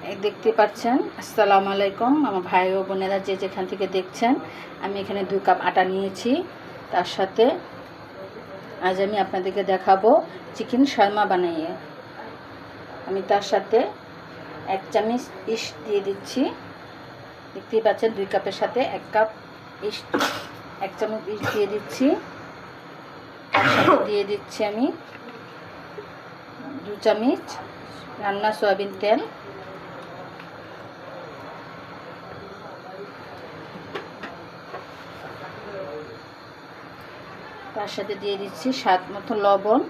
এই দেখতে পাচ্ছেন, আসসালামু আলাইকুম আমার ভাই ও বোনেরা যে যেখান থেকে দেখছেন। আমি এখানে 2 কাপ আটা নিয়েছি। তার সাথে আজ আমি আপনাদেরকে দেখাবো চিকেন শর্মা বানিয়ে। আমি তার সাথে 1 চামচ ইস্ট দিয়ে দিচ্ছি। দেখতেই পাচ্ছেন 2 কাপের সাথে 1 কাপ ইস্ট, 1 চামচ ইস্ট দিয়ে দিচ্ছি। তার সাথে দিয়ে দিচ্ছি আমি 2 চামচ রান্না সয়াবিন তেল, তার সাথে দিয়ে দিচ্ছি স্বাদ মতো লবণ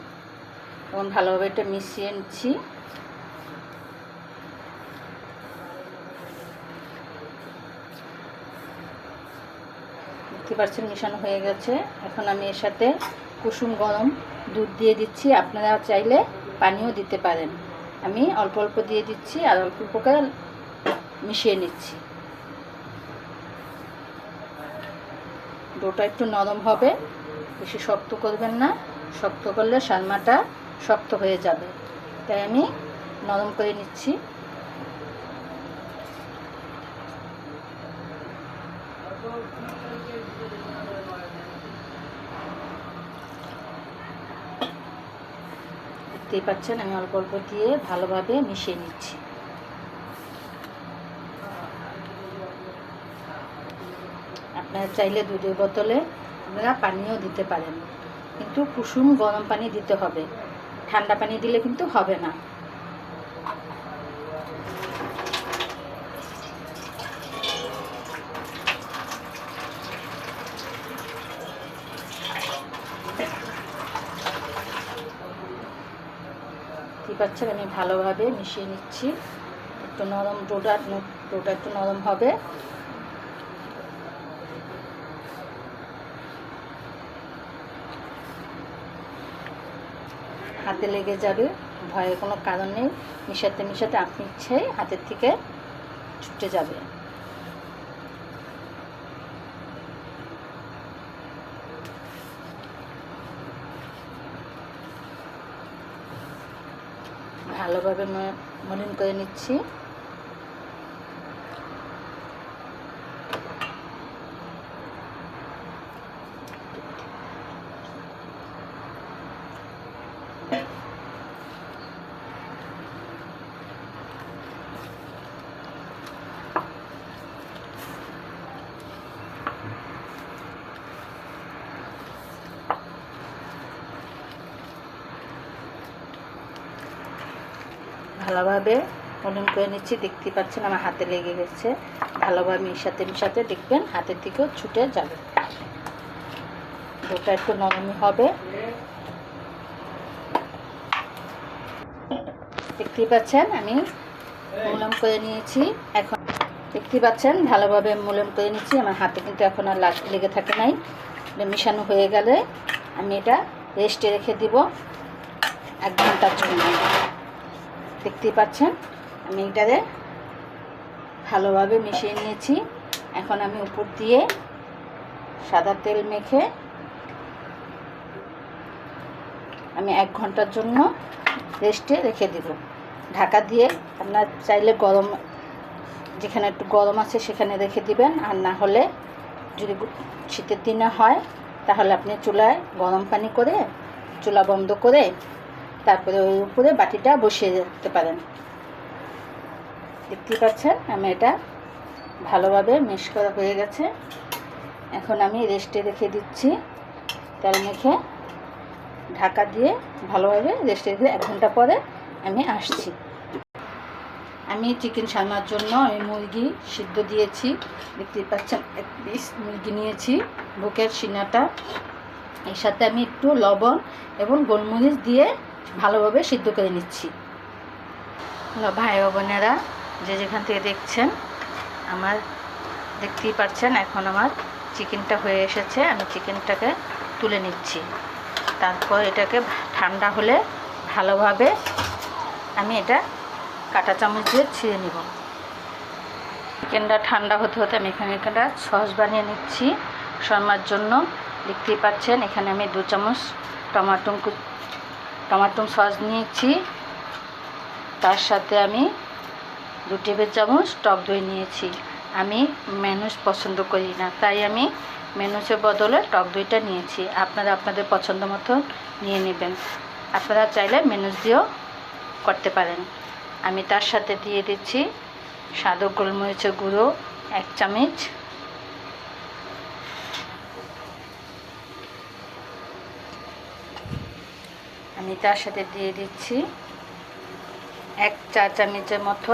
এবং ভালোভাবে এটা মিশিয়ে নিচ্ছি। দেখতে পাচ্ছেন মিশানো হয়ে গেছে। এখন আমি এর সাথে কুসুম গরম দুধ দিয়ে দিচ্ছি। আপনারা চাইলে পানিও দিতে পারেন। আমি অল্প অল্প দিয়ে দিচ্ছি আর অল্প অল্প করে মিশিয়ে নিচ্ছি। ডোটা একটু নরম হবে, বেশি শক্ত করবেন না, শক্ত করলে শর্মাটা শক্ত হয়ে যাবে, তাই আমি নরম করে নিচ্ছি। দেখতেই পাচ্ছেন আমি অল্প অল্প দিয়ে ভালোভাবে মিশিয়ে নিচ্ছি। আপনারা চাইলে দুধের বোতলে আপনারা পানিও দিতে পারেন, কিন্তু কুসুম গরম পানি দিতে হবে, ঠান্ডা পানি দিলে কিন্তু হবে না। ঠিক পাচ্ছেন আমি ভালোভাবে মিশিয়ে নিচ্ছি। একটু নরম ডোটা একটু নরম হবে। হাতে লেগে যাবে, ভয়ের কোনো কারণ নেই। মিশাতে মিশাতে আপনি ইচ্ছেই হাতের থেকে ছুটে যাবে। ভালোভাবে মলিন করে নিচ্ছি। ভালোভাবে মলিন করে নিচ্ছি। দেখতে পাচ্ছেন আমার হাতে লেগে গেছে। ভালোভাবে মিশাতে দেখবেন হাতের দিকেও ছুটে যাবে। ডোটা একটু নরমই হবে। দেখতেই পাচ্ছেন আমি মোলাম করে নিয়েছি। এখন দেখতে পাচ্ছেন ভালোভাবে মোলাম করে নিচ্ছি। আমার হাতে কিন্তু এখন আর লেগে থাকে নাই। মিশানো হয়ে গেলে আমি এটা রেস্টে রেখে দিব 1 ঘন্টার জন্য। দেখতেই পাচ্ছেন আমি এটারে ভালোভাবে মিশিয়ে নিয়েছি। এখন আমি উপর দিয়ে সাদা তেল মেখে আমি 1 ঘন্টার জন্য রেস্টে রেখে দিব ঢাকা দিয়ে। আপনার চাইলে গরম, যেখানে একটু গরম আছে সেখানে রেখে দিবেন, আর না হলে যদি শীতের দিনে হয় তাহলে আপনি চুলায় গরম পানি করে চুলা বন্ধ করে তারপরে ওই উপরে বাটিটা বসিয়ে রাখতে পারেন। দেখতে পাচ্ছেন আমি এটা ভালোভাবে মিশ করা হয়ে গেছে। এখন আমি রেস্টে রেখে দিচ্ছি। তেল মেখে ঢাকা দিয়ে ভালোভাবে রেস্টে রেখে 1 ঘন্টা পরে আমি আসছি। আমি চিকেন শর্মার জন্য আমি মুরগি সিদ্ধ দিয়েছি। দেখতে পাচ্ছেন 1 পিস মুরগি নিয়েছি, বুকের সিনাটা। এর সাথে আমি একটু লবণ এবং গোলমরিচ দিয়ে ভালোভাবে সিদ্ধ করে নিচ্ছি। ভাই ও বোনেরা যে যেখান থেকে দেখছেন, আমার দেখতেই পাচ্ছেন এখন আমার চিকেনটা হয়ে এসেছে। আমি চিকেনটাকে তুলে নিচ্ছি। তারপর এটাকে ঠান্ডা হলে ভালোভাবে আমি এটা কাঁটা চামচ দিয়ে ছিঁড়ে নিব। চিকেনটা ঠান্ডা হতে হতে আমি এখানে একটা সস বানিয়ে নিচ্ছি শর্মার জন্য। দেখতেই পাচ্ছেন এখানে আমি 2 চামচ টমাটো সস নিয়েছি। তার সাথে আমি 2 টেবিল চামচ টক দই নিয়েছি। আমি ম্যানুস পছন্দ করি না, তাই আমি ম্যানুসের বদলে টক দইটা নিয়েছি। আপনারা আপনাদের পছন্দ মতো নিয়ে নেবেন। আপনারা চাইলে ম্যানুস দিয়েও করতে পারেন। আমি তার সাথে দিয়ে দিচ্ছি স্বাদ গোলমরিচের গুঁড়ো 1 চামচ, আমি তার সাথে দিয়ে দিচ্ছি 1 চা চামচের মতো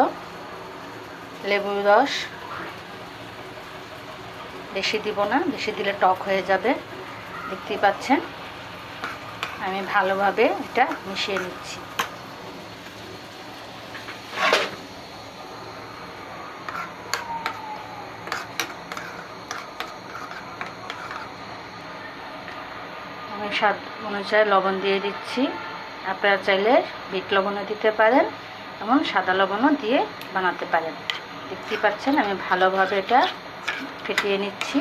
লেবুর রস। বেশি দিব না, বেশি দিলে টক হয়ে যাবে। দেখতেই পাচ্ছেন আমি ভালোভাবে এটা মিশিয়ে নিচ্ছি। আমি স্বাদ অনুযায়ী লবণ দিয়ে দিচ্ছি। আপনারা চাইলে বিট লবণও দিতে পারেন, এমন সাদা লবণও দিয়ে বানাতে পারেন। দেখতেই পাচ্ছেন আমি ভালোভাবে এটা ফেটিয়ে নিচ্ছি।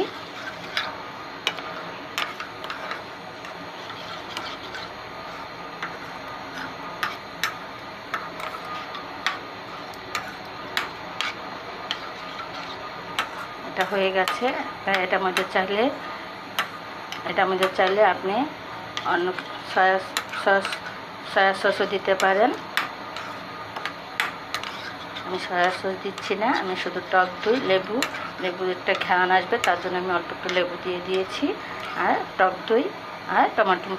এটা হয়ে গেছে। এটার মধ্যে চাইলে আপনি অন্য সয়া সসও দিতে পারেন। আমি সয়া সস দিচ্ছি না, আমি শুধু টক দই, লেবুর একটা ঘ্রাণ আসবে তার জন্য আমি অল্প একটু লেবু দিয়ে দিয়েছি, আর টক দই আর টমেটো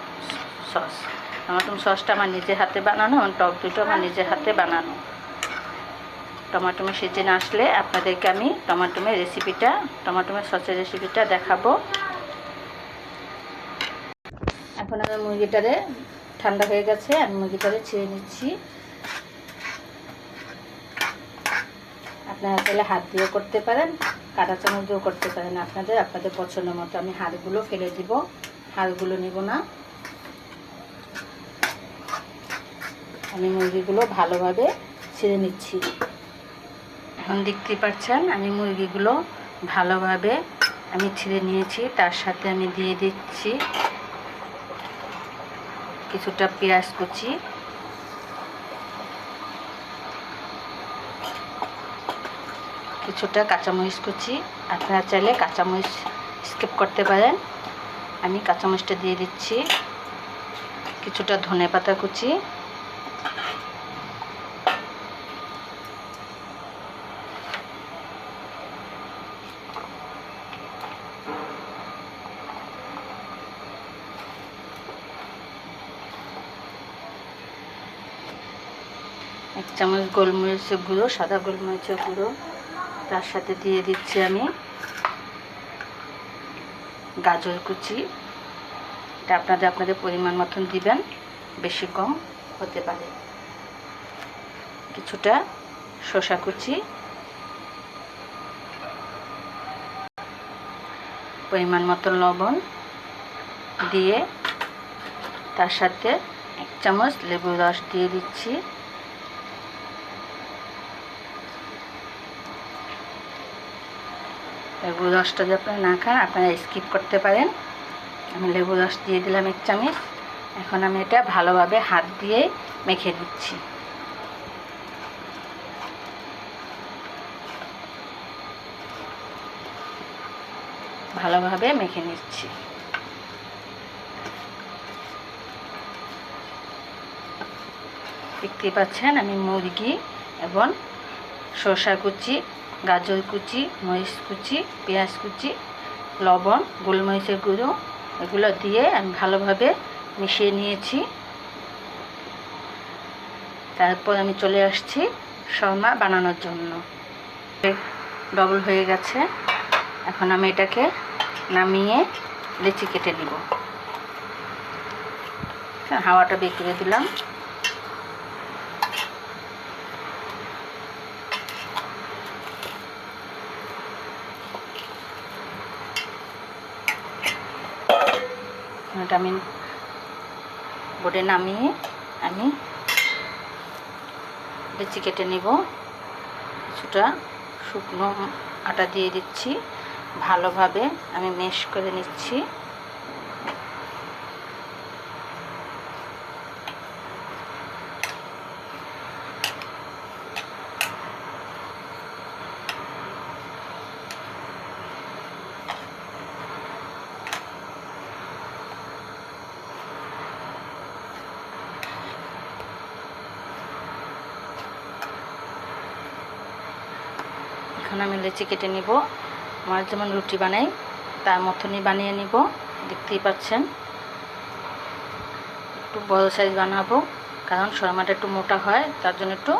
সসটা আমার নিজের হাতে বানানো, এবং টক দইটা আমার নিজের হাতে বানানো। টমেটোমের সিজন আসলে আপনাদেরকে আমি টমেটোমের সসের রেসিপিটা দেখাবো। এখন আমি মুরগিটারে ঠান্ডা হয়ে গেছে, আমি মুরগিটারে ছেড়ে নিচ্ছি। আপনারা চাইলে হাত দিয়েও করতে পারেন, কাঁটা চামচ দিয়েও করতে পারেন, আপনাদের পছন্দ মতো। আমি হাড়গুলো ফেলে দিব, হাড়গুলো নিব না। আমি মুরগিগুলো ভালোভাবে ছেড়ে নিচ্ছি। এখন দেখতে পাচ্ছেন আমি মুরগিগুলো ভালোভাবে ছেড়ে নিয়েছি। তার সাথে আমি দিয়ে দিচ্ছি কিছুটা পেঁয়াজ কুচি, কিছুটা কাঁচামরিচ কুচি। আপনারা চাইলে কাঁচামরিচ স্কিপ করতে পারেন, আমি কাঁচামরিচটা দিয়ে দিচ্ছি। কিছুটা ধনেপাতা কুচি, এক চামচ গোলমরিচের গুঁড়ো, সাদা গোলমরিচের গুঁড়ো। তার সাথে দিয়ে দিচ্ছি আমি গাজর কুচি। এটা আপনাদের পরিমাণ মতন দিবেন, বেশি কম হতে পারে। কিছুটা শসা কুচি, পরিমাণ মতন লবণ দিয়ে তার সাথে 1 চামচ লেবুর রস দিয়ে দিচ্ছি। লেবুর রসটা যদি আপনারা না খান আপনারা স্কিপ করতে পারেন। আমি লেবুর রস দিয়ে দিলাম 1 চামচ। এখন আমি এটা ভালোভাবে হাত দিয়ে মেখে দিচ্ছি। ভালোভাবে মেখে নিচ্ছি। দেখতে পাচ্ছেন আমি মুরগি এবং শসা কুচি, গাজর কুচি, মরিচ কুচি, পেঁয়াজ কুচি, লবণ, গোলমরিচের গুঁড়ো এগুলো দিয়ে আমি ভালোভাবে মিশিয়ে নিয়েছি। তারপর আমি চলে আসছি শর্মা বানানোর জন্য। ডবল হয়ে গেছে, এখন আমি এটাকে নামিয়ে লেচি কেটে নিব। হাওয়াটা বের করে দিলাম। এটা আমি বোর্ডে নামিয়ে আমি লেচি কেটে নিব। কিছুটা শুকনো আটা দিয়ে দিচ্ছি, ভালোভাবে আমি মেশ করে নিচ্ছি। এখন আমি লেচি কেটে নিব। আমার যেমন রুটি বানাই তার মতনই বানিয়ে নিব। দেখতেই পাচ্ছেন, একটু বড় সাইজ বানাবো, কারণ শর্মাটা একটু মোটা হয়, তার জন্য একটু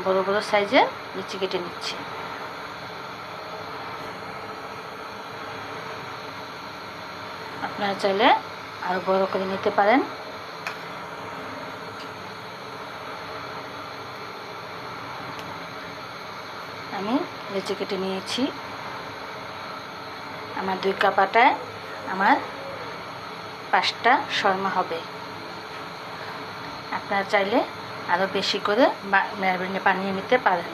বড় বড় সাইজের লিচি কেটে নিচ্ছি। আপনারা চাইলে আরও বড় করে নিতে পারেন। আমি লিচি কেটে নিয়েছি। আমার 2 কাপ আটায় আমার 5টা শর্মা হবে। আপনারা চাইলে আরও বেশি করে বানিয়ে নিতে পারেন।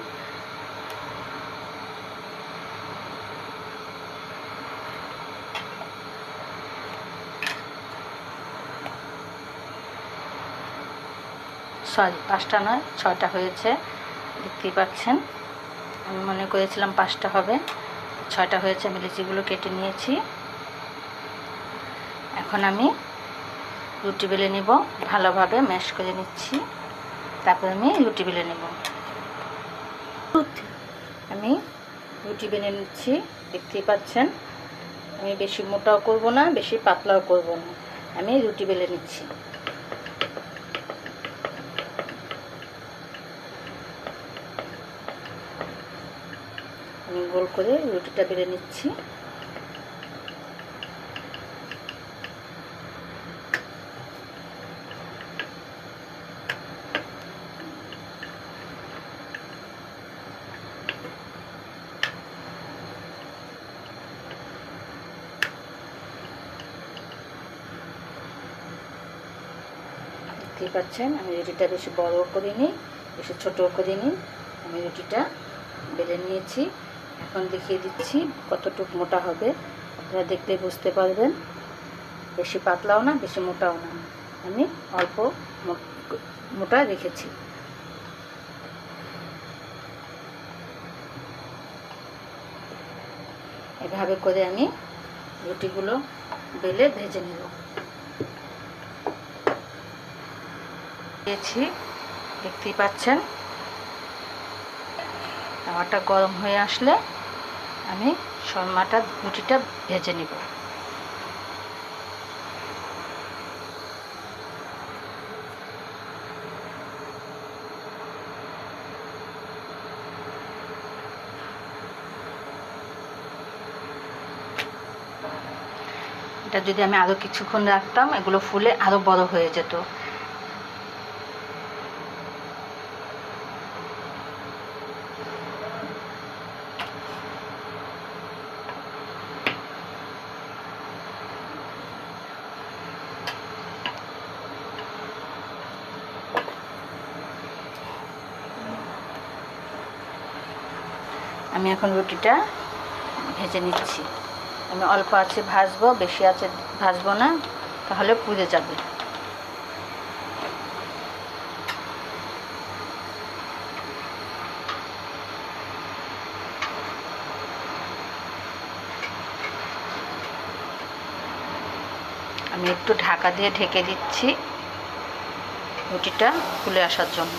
সরি, 5টা নয়, 6টা হয়েছে। দেখতেই পাচ্ছেন, আমি মনে করেছিলাম 5টা হবে, 6টা হয়েছে। আমি লিচিগুলো কেটে নিয়েছি। এখন আমি রুটি বেলে নিব, ভালোভাবে ম্যাশ করে নিচ্ছি। তারপর আমি রুটি বেলে নেব। আমি রুটি বেলে নিচ্ছি। দেখতেই পাচ্ছেন, আমি বেশি মোটাও করব না, বেশি পাতলাও করব না। আমি রুটি বেলে নিচ্ছি। আমি গোল করে রুটিটা বেলে নিচ্ছি। দেখতেই পাচ্ছেন, আমি রুটিটা বেশি বড় করিনি, বেশি ছোটও করিনি। আমি রুটিটা বেলে নিয়েছি। এখন দেখিয়ে দিচ্ছি কতটুকু মোটা হবে। আপনারা দেখলে বুঝতে পারবেন। বেশি পাতলাও না, বেশি মোটাও না, আমি অল্প মোটা রেখেছি। এভাবে করে আমি রুটিগুলো বেলে ভেজে নেব। দিয়েছি, দেখতেই পাচ্ছেন। তাওয়াটা গরম হয়ে আসলে আমি রুটিটা ভেজে নিব। এটা যদি আমি আরও কিছুক্ষণ রাখতাম, এগুলো ফুলে আরও বড় হয়ে যেত। আমি এখন রুটিটা ভেজে নিচ্ছি। আমি অল্প আছে ভাজবো, বেশি আছে ভাজবো না, তাহলে পুড়ে যাবে। আমি একটু ঢাকা দিয়ে ঢেকে দিচ্ছি রুটিটা ফুলে আসার জন্য।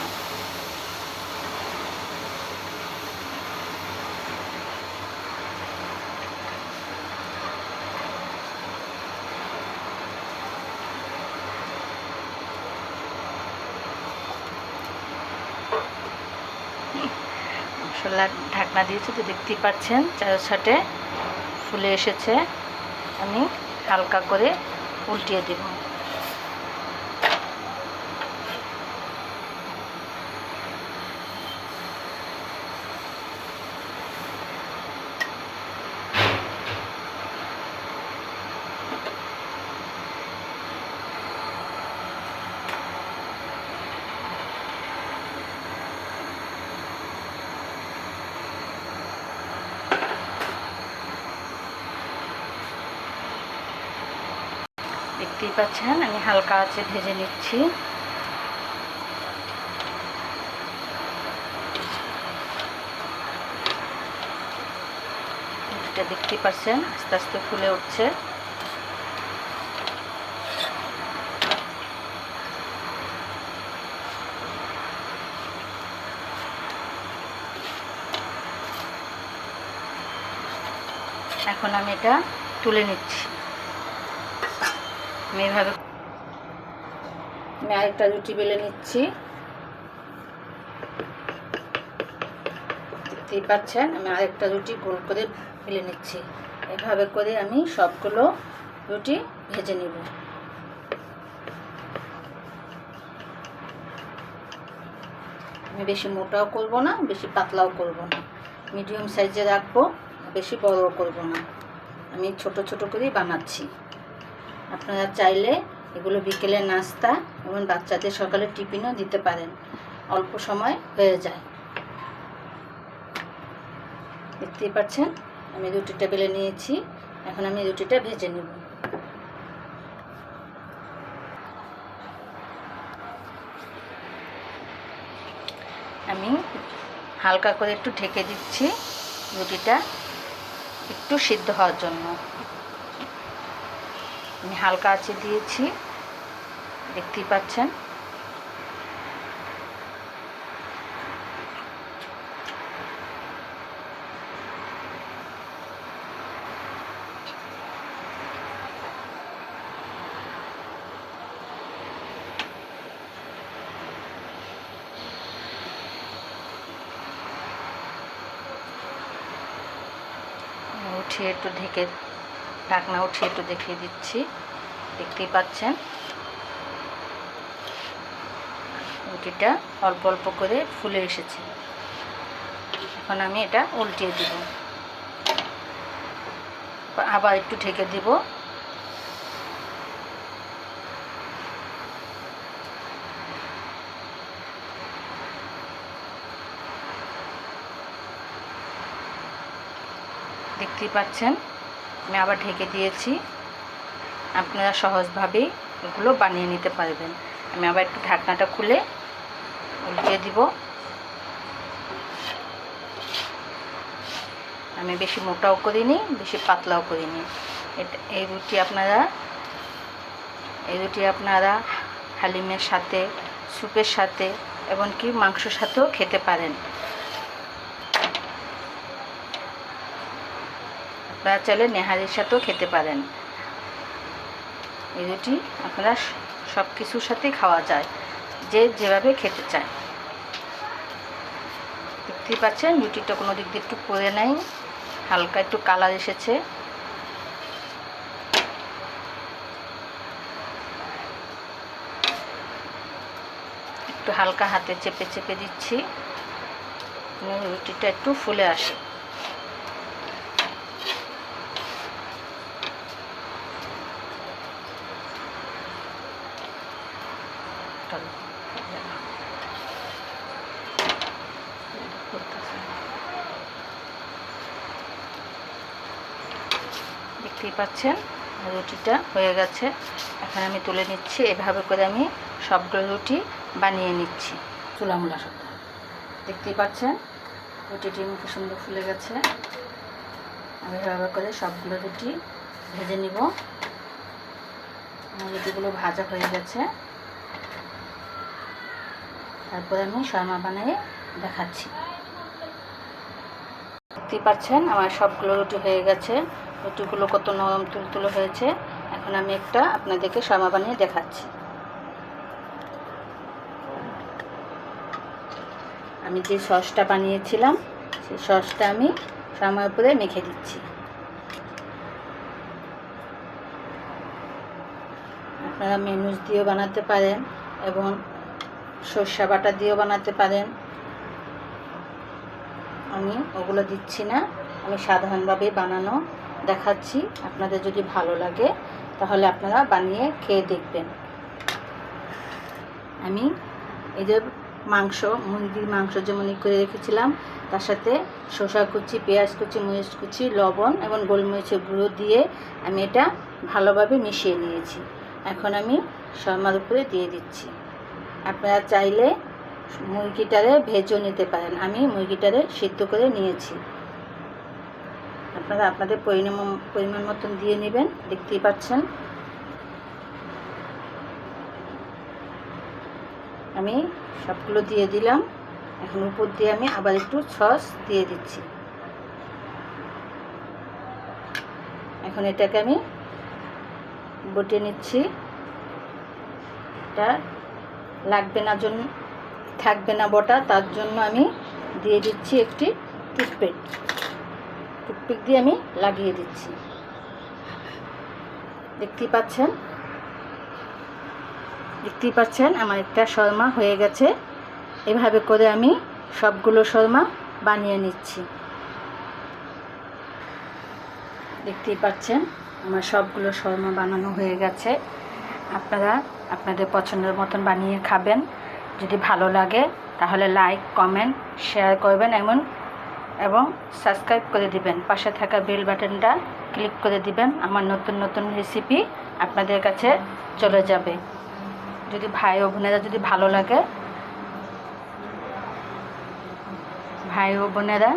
মশলা ঢাকনা দিয়েছি, তো দেখতেই পাচ্ছেন চারোসাইডে ফুলে এসেছে। আমি হালকা করে উল্টিয়ে দেব। দেখতেই পাচ্ছেন, আমি হালকা আঁচে ভেজে নিচ্ছি। রুটিটা দেখতেই পাচ্ছেন আস্তে আস্তে ফুলে উঠছে। এখন আমি এটা তুলে নিচ্ছি। আমি এভাবে আরেকটা রুটি বেলে নিচ্ছি। দেখতেই পাচ্ছেন আমি আরেকটা রুটি গোল করে বেলে নিচ্ছি। এভাবে করে আমি সবগুলো রুটি ভেজে নিব। আমি বেশি মোটাও করব না, বেশি পাতলাও করব না, মিডিয়াম সাইজে রাখবো, বেশি বড়ও করব না। আমি ছোট ছোট করেই বানাচ্ছি। আপনারা চাইলে এগুলো বিকেলের নাস্তা এবং বাচ্চাদের সকালে টিফিনও দিতে পারেন, অল্প সময় হয়ে যায়। দেখতেই পাচ্ছেন আমি রুটিটা বেলে নিয়েছি। এখন আমি রুটিটা ভেজে নেব। আমি হালকা করে একটু ঢেকে দিচ্ছি রুটিটা একটু সিদ্ধ হওয়ার জন্য। আমি হালকা আঁচে দিয়েছি, দেখতেই পাচ্ছেন। উঠিয়ে একটু ঢাকনা উঠিয়ে একটু দেখিয়ে দিচ্ছি, দেখতেই পাচ্ছেন রুটিটা অল্প অল্প করে ফুলে এসেছে। এখন আমি এটা উল্টিয়ে দিব, আবার একটু ঢেকে দিব। দেখতেই পাচ্ছেন আমি আবার ঢেকে দিয়েছি। আপনারা সহজভাবেই এগুলো বানিয়ে নিতে পারবেন। আমি আবার একটু ঢাকনাটা খুলে উল্টিয়ে দিব। আমি বেশি মোটাও করিনি, বেশি পাতলাও করিনি। এই রুটি আপনারা হালিমের সাথে, স্যুপের সাথে, এমনকি মাংসর সাথেও খেতে পারেন। আপনারা চাইলে নেহারির সাথেও খেতে পারেন। এই রুটি আপনারা সব কিছুর সাথেই খাওয়া যায়, যে যেভাবে খেতে চায়। দেখতেই পাচ্ছেন রুটিটা কোনো দিক দিয়ে একটু পুড়ে নাই, হালকা একটু কালার এসেছে। একটু হালকা হাতে চেপে চেপে দিচ্ছি, রুটিটা একটু ফুলে আসে। দেখতেই পাচ্ছেন রুটিটা হয়ে গেছে। এখন আমি তুলে নিচ্ছি। এভাবে করে আমি সবগুলো রুটি বানিয়ে নিচ্ছি। চুলামুলা সব দেখতেই পাচ্ছেন রুটিটি মুখে সুন্দর ফুলে গেছে। আমি এভাবে করে সবগুলো রুটি ভেজে নিব। আমার রুটিগুলো ভাজা হয়ে গেছে। তারপরে আমি শর্মা বানিয়ে দেখাচ্ছি। দেখতেই পাচ্ছেন আমার সবগুলো রুটি হয়ে গেছে। রুটিগুলো কত নরম তুলতুলে হয়েছে। এখন আমি একটা আপনাদেরকে শর্মা বানিয়ে দেখাচ্ছি। আমি যে সসটা বানিয়েছিলাম সেই সসটা আমি শর্মার উপরে মেখে দিচ্ছি। আপনারা মেয়োনিজ দিয়েও বানাতে পারেন এবং সরষে বাটা দিয়েও বানাতে পারেন। আমি ওগুলো দিচ্ছি না, আমি সাধারণভাবে বানানো দেখাচ্ছি। আপনাদের যদি ভালো লাগে তাহলে আপনারা বানিয়ে খেয়ে দেখবেন। আমি এই যে মুরগির মাংস যেমন করে রেখেছিলাম, তার সাথে শসা কুচি, পেঁয়াজ কুচি, মরিচ কুচি, লবণ এবং গোলমরিচের গুঁড়ো দিয়ে আমি এটা ভালোভাবে মিশিয়ে নিয়েছি। এখন আমি শর্মার উপরে দিয়ে দিচ্ছি। আপনারা চাইলে মুরগিটারে ভেজেও নিতে পারেন। আমি মুরগিটারে সিদ্ধ করে নিয়েছি। আপনারা আপনাদের পরিমাণ মতন দিয়ে নেবেন। দেখতেই পাচ্ছেন আমি সবগুলো দিয়ে দিলাম। এখন উপর দিয়ে আমি আবার একটু সস দিয়ে দিচ্ছি। এখন এটাকে আমি বটিয়ে নিচ্ছি। এটা লাগবে না, জন্য থাকবে না বটা, তার জন্য আমি দিয়ে দিচ্ছি একটি টুথপিক দিয়ে আমি লাগিয়ে দিচ্ছি। দেখতেই পাচ্ছেন আমার একটা শর্মা হয়ে গেছে। এভাবে করে আমি সবগুলো শর্মা বানিয়ে নিচ্ছি। দেখতেই পাচ্ছেন আমার সবগুলো শর্মা বানানো হয়ে গেছে। আপনারা আপনাদের পছন্দের মতন বানিয়ে খাবেন। যদি ভালো লাগে তাহলে লাইক, কমেন্ট, শেয়ার করবেন এবং সাবস্ক্রাইব করে দিবেন। পাশে থাকা বেল বাটনটা ক্লিক করে দিবেন। আমার নতুন নতুন রেসিপি আপনাদের কাছে চলে যাবে। যদি ভাই ও বোনেরা যদি ভালো লাগে, ভাই ও বোনেরা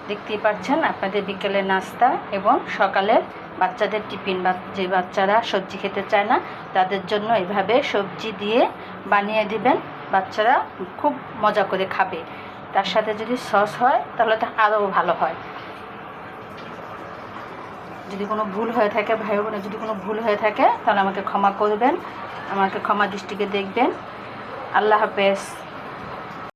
দেখতেই পাচ্ছেন আপনাদের বিকেলের নাস্তা এবং সকালের বাচ্চাদের টিফিন, যে বাচ্চারা সবজি খেতে চায় না তাদের জন্য এভাবে সবজি দিয়ে বানিয়ে দিবেন। বাচ্চারা খুব মজা করে খাবে। তার সাথে যদি সস হয় তাহলে তো আরও ভালো হয়। যদি কোনো ভুল হয়ে থাকে, ভাই বোনের যদি কোনো ভুল হয়ে থাকে তাহলে আমাকে ক্ষমা করবেন, আমাকে ক্ষমা দৃষ্টিতে দেখবেন। আল্লাহ হাফেজ।